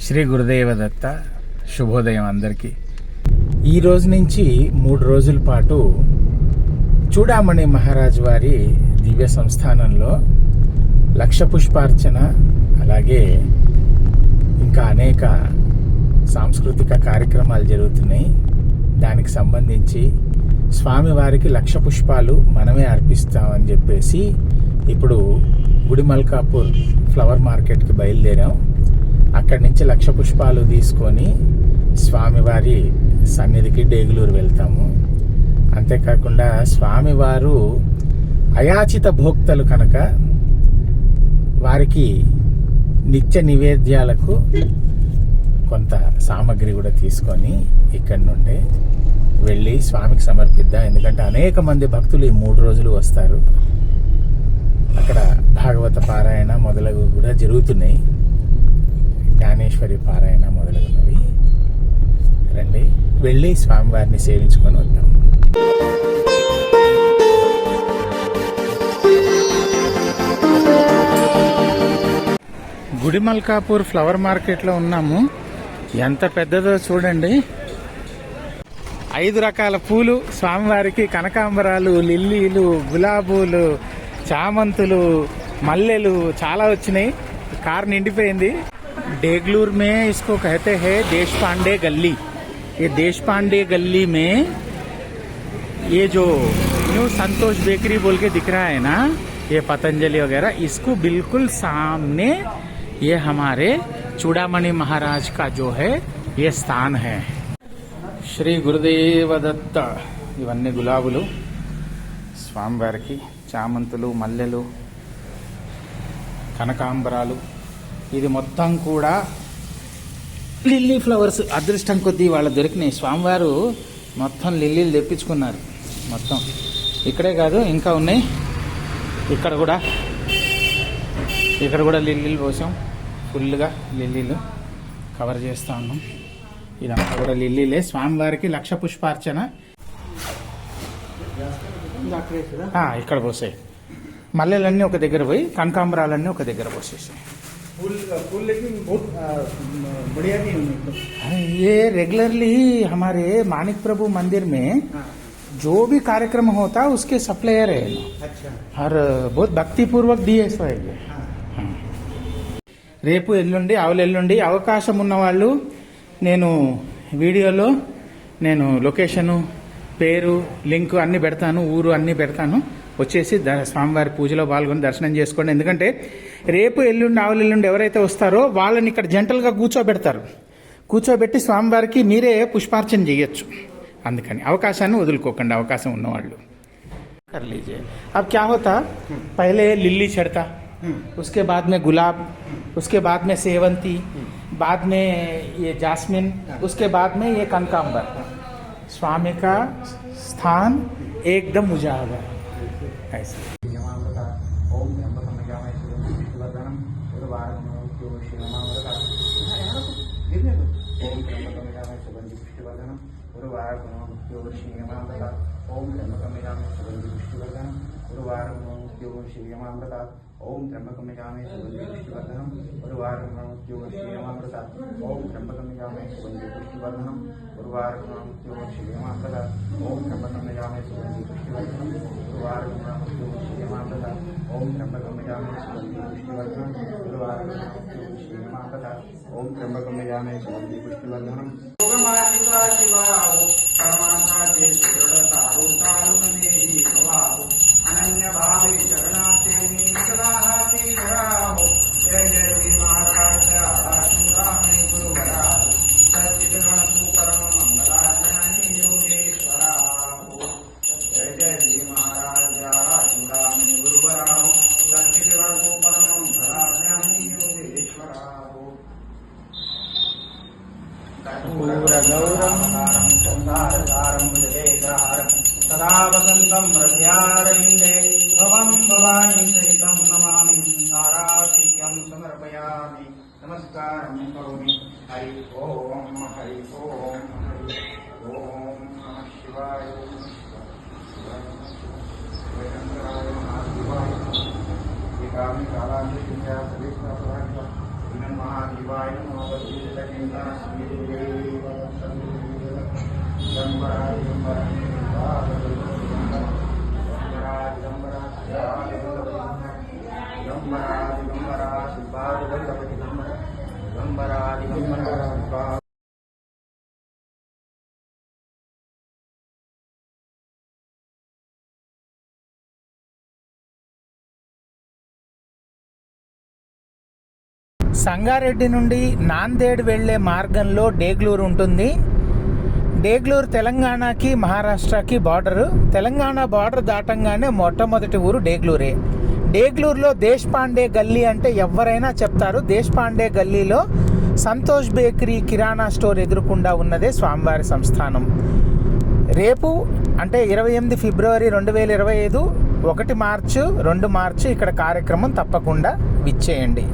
శ్రీ గురుదేవదత్త. శుభోదయం అందరికీ. ఈ రోజు నుంచి 3 రోజుల పాటు చూడామణి మహారాజ్ వారి దివ్య సంస్థానంలో లక్ష పుష్పార్చన, అలాగే ఇంకా అనేక సాంస్కృతిక కార్యక్రమాలు జరుగుతున్నాయి. దానికి సంబంధించి స్వామివారికి లక్ష పుష్పాలు మనమే అర్పిస్తామని చెప్పేసి ఇప్పుడు గుడిమల్కాపూర్ ఫ్లవర్ మార్కెట్కి బయలుదేరాం. అక్కడి నుంచి లక్ష పుష్పాలు తీసుకొని స్వామివారి సన్నిధికి డేగులూరు వెళ్తాము. అంతేకాకుండా స్వామివారు అయాచిత భోక్తలు కనుక వారికి నిత్య నివేద్యాలకు కొంత సామగ్రి కూడా తీసుకొని ఇక్కడి నుండే వెళ్ళి స్వామికి సమర్పిద్దాం. ఎందుకంటే అనేక మంది భక్తులు ఈ 3 రోజులు వస్తారు. అక్కడ భాగవత పారాయణ మొదలగు కూడా జరుగుతున్నాయి. జ్ఞానేశ్వరి పారాయణ మొదలగునవి. రండి, వెళ్ళి స్వామివారిని సేవించుకొని వద్దాం. గుడిమల్కాపూర్ ఫ్లవర్ మార్కెట్లో ఉన్నాము. ఎంత పెద్దదో చూడండి. 5 రకాల పూలు స్వామివారికి, కనకాంబరాలు, లిల్లీలు, గులాబీలు, చామంతులు, మల్లెలు చాలా వచ్చినాయి. కార్ నిండిపోయింది. डेगलूर में इसको कहते हैं देश पांडे गली. ये देश पांडे गली में ये जो न्यू संतोष बेकरी बोल के दिख रहा है ना, ये पतंजलि वगैरह, इसको बिल्कुल सामने ये हमारे चूड़ामणि महाराज का जो है ये स्थान है. శ్రీ గురుదేవ దత్త. ఇవన్నీ గులాబులు స్వామివారికి, చామంతులు, మల్లెలు, కనకాంబరాలు. ఇది మొత్తం కూడా లిల్లీ ఫ్లవర్స్. అదృష్టం కొద్దీ వాళ్ళు దొరికినాయి. స్వామివారు మొత్తం లిల్లీలు తెప్పించుకున్నారు. మొత్తం ఇక్కడే కాదు, ఇంకా ఉన్నాయి. ఇక్కడ కూడా లిల్లీలు పోసాం. ఫుల్గా లిల్లీలు కవర్ చేస్తా ఉన్నాం. ఇదంతా కూడా లిల్లీలే. స్వామివారికి లక్ష పుష్పార్చన ఇక్కడ పోసాయి. మల్లెలన్నీ ఒక దగ్గర పోయి, కనకాంబరాలన్నీ ఒక దగ్గర పోసేసాయి. फूल लेकिन बहुत बढ़िया नहीं है. ये रेगुलरली हमारे मानिक प्रभु मंदिर में जो भी कार्यक्रम होता है उसके सप्लायर है. अच्छा. और बहुत भक्ति पूर्वक दिए सो है. రేపు ఎల్లుండి అవలెల్లుండి అవకాశం ఉన్న వాళ్ళు నేను వీడియోలో లొకేషను, పేరు, లింక్ అన్ని పెడతాను, ఊరు అన్ని పెడతాను. వచ్చేసి స్వామివారి పూజలో పాల్గొని దర్శనం చేసుకోండి. ఎందుకంటే రేపు ఎల్లుండి ఆవులెల్లుండి ఎవరైతే వస్తారో వాళ్ళని ఇక్కడ జంటలుగా కూర్చోబెట్టి స్వామివారికి మీరే పుష్పార్చన చేయొచ్చు. అందుకని అవకాశాన్ని వదులుకోకండి, అవకాశం ఉన్నవాళ్ళు. कर लीजिए. अब क्या होता, पहले लिल्ली चढ़ता, उसके बाद में गुलाब, उसके बाद में सेवंती, बाद में ये जास्मिन, उसके बाद में ये कनकांबर. स्वामी का स्थान एकदम उजागर ऐसे. ओम त्र्यंबकं यजामहे सुगंधि पुष्टिवर्धनम् उर्वारुकं श्रीयमामृता. ओम त्र्यंबकं यजामहे सुगंधि पुष्टिवर्धनम् उर्वारुकं श्रीयमामृता. ओम त्र्यंबकं यजामहे सुगंधि पुष्टिवर्धनम् उर्वारुकं श्रीयमामृता. ओम त्र्यंबकं यजामहे सुगंधि पुष्टिवर्धनम् उर्वारुकं श्रीयमामृता. ओम त्र्यंबकं यजामहे सुगंधि पुष्टिवर्धनम्. योगमार्गिका शिवाहो परमात्मा के सुदृढ़तारो तारुण्येहि स्वभावो अनन्य भावे चरणाचे निकलाहाति धराहो. जय जय श्री महाराज चूड़ामणि गुरुवराहो. सच्चिद गणपु परम मंगलाचरणी योगेश्वराहो. जय जय श्री महाराज चूड़ामणि गुरुवराहो. सच्चिद गणपु परम मंगलाचरणी योगेश्वराहो. कर्पूरगौरं सौंदर्यधारं भुजगेन्द्रहारं सदा वसन्तं हृदयारविन्दे भवं भवानी सहितं नमामि. नाराशिक्यं समर्पयामि. नमस्कारं करोमि. हरि ओम हरि ओम हरि ओम नमः शिवाय. एकाग्र कालांत इमं महादेवाय नमो वज्रजटकेता श्रीदेव సంగారెడ్డి నుండి నాందేడ్ వెళ్ళే మార్గంలో డేగ్లూరు ఉంటుంది. డేగ్లూరు తెలంగాణకి మహారాష్ట్రకి బార్డరు. తెలంగాణ బార్డర్ దాటంగానే మొట్టమొదటి ఊరు డేగ్లూరే. డేగ్లూరులో దేశపాండే గల్లీ అంటే ఎవరైనా చెప్తారు. దేశపాండే గల్లీలో సంతోష్ బేకరీ కిరాణా స్టోర్ ఎదురుకుండా ఉన్నదే స్వామివారి సంస్థానం. రేపు అంటే 28 ఫిబ్రవరి 2025, 1 మార్చు, 2 మార్చు ఇక్కడ కార్యక్రమం తప్పకుండా విచ్చేయండి.